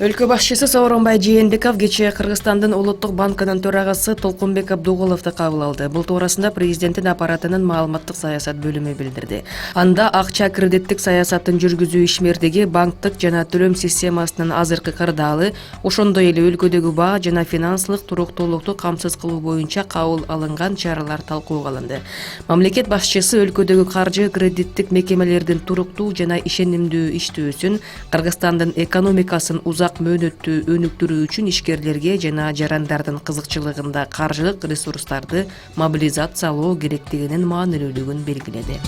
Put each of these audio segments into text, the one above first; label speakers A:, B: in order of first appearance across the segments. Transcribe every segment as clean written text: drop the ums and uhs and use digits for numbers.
A: Өлкө башчысы Сооронбай Жээнбеков кечээ Кыргызстандын Улуттук банкынын төрагасы Толкунбек Абдуголовду кабыл алды. Бул туурасында президенттин аппаратынын маалыматтык саясат бөлүмү билдирди. Анда акча кредиттик саясатын жүргүзүү ишмердиги, банктык жана төлөм системасынын азыркы кырдаалы, ошондой эле өлкөдөгү баа жана финансылык туруктуулукту камсыз кылуу боюнча кабыл алынган чаралар талкууга алынды. Мамлекет башчысы өлкөдөгү каржы кредиттик мекемелердин туруктуу жана ишенимдүү иштөөсүн, Кыргызстандын экономикасын узак мөөнөттүү өнүктүрүү үчүн ишкерлерге жана жарандардын кызыкчылыгында каржылык ресурстарды мобилизациялоо керектигинин маанилүүлүгүн белгиледи.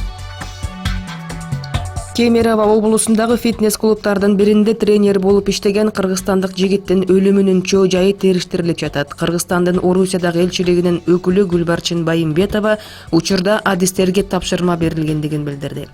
A: Кемерово облусундагы фитнес-клубтардын биринде тренер болуп иштеген кыргызстандык жигиттин өлүмүнүн чоо жайы териштирилип жатат. Кыргызстандын Орусиядагы элчилигинин өкүлү Гүлбарчын Байымбетова учурда адистерге тапшырма берилгендигин билдирди.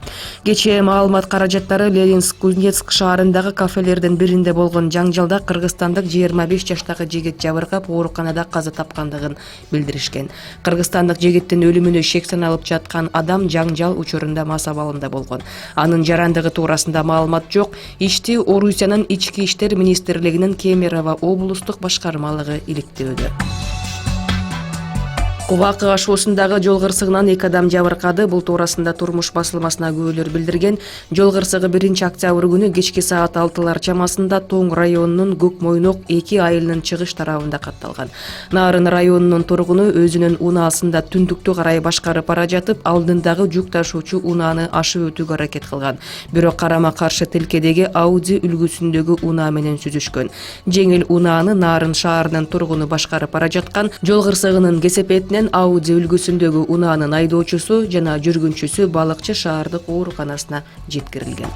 A: Кечээ маалымат каражаттары Ленинск-Кузнецк шаарындагы кафелердин биринде болгон жаңжалда кыргызстандык 25 жаштагы жигит жабыркап ооруканада каза тапкандыгын билдиришкен. Кыргызстандык жигиттин өлүмүнө шек саналып жаткан адам жаңжал учурунда мас абалында болгон. Анын жарандыгы туурасында маалымат жок. Ишти Орусиянын ички иштер министрлигинин Кемерово облустук башкармалыгы иликтөөдө. Кубакы ашуусундагы жол кырсыгынан 2 адам жабыркады. Бул туурасында Турмуш басылмасына күбөлөр билдирген. Жол кырсыгы 1-октябрь күнү кечки саат 6 чамасында Тоң районунун Көкмойнок 2 айылынын чыгыш тарабында катталган. Нарын районунун тургуну өзүнүн унаасында түндүктү карай башкарып бара жатып, алдындагы жүк ташуучу унааны ашып өтүүгө аракет кылган. Бирок карама-каршы тилкедеги Audi үлгүсүндөгү унаа менен сүзүшкөн. Жеңил унааны Нарын шаарынын тургуну башкарып бара жаткан. Жол кырсыгынын кесепетинен Audi үлгүсүндөгү унаанын айдоочусу жана жүргүнчүсү Балыкчы шаардык ооруканасына жеткирилген.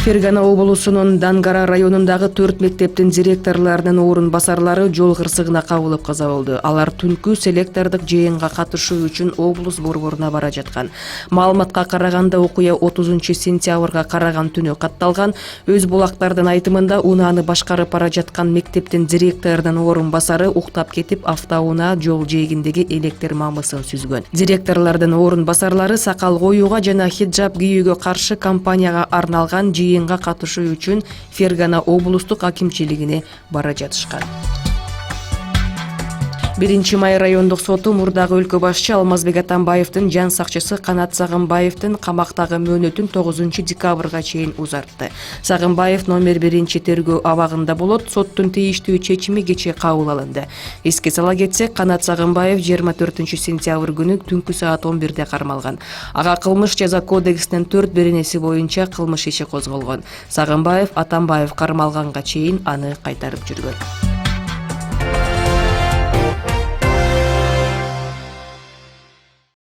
A: Фергана облусунун Дангара районундагы 4 мектептин директорлорунун орун басарлары жол кырсыгына кабылып каза болду. Алар түнкү селектордук жыйынга катышуу үчүн облус борборуна бара жаткан. Маалыматка караганда окуя 30-сентябрга караган түнү катталган. Өз булактардын айтымында унааны башкарып бара жаткан мектептин директорунун орун басары уктап кетип, автоунаа жол жээгиндеги электр мамысын сүзгөн. Директорлордун орун басарлары сакал коюуга жана хиджаб кийүүгө каршы кампанияга арналган жыйынга катышуу үчүн Фергана облустук акимчилигине бара жатышкан. 1-май райондук соту мурдагы өлкө башчы Алмазбек Атамбаевдин жан сакчысы Канат Сагынбаевдин камактагы мөөнөтүн 9-декабрга чейин узартты. Сагынбаев номер 1 тергөө абагында болот. Соттун тийиштүү чечими кечээ кабыл алынды. Эске сала кетсек, Канат Сагынбаев 24-сентябрь күнү түнкү саат 11-де кармалган. Ага кылмыш жаза кодексинин 4-беренеси боюнча кылмыш иши козголгон. Сагынбаев Атамбаев кармалганга чейин аны кайтарып жүргөн.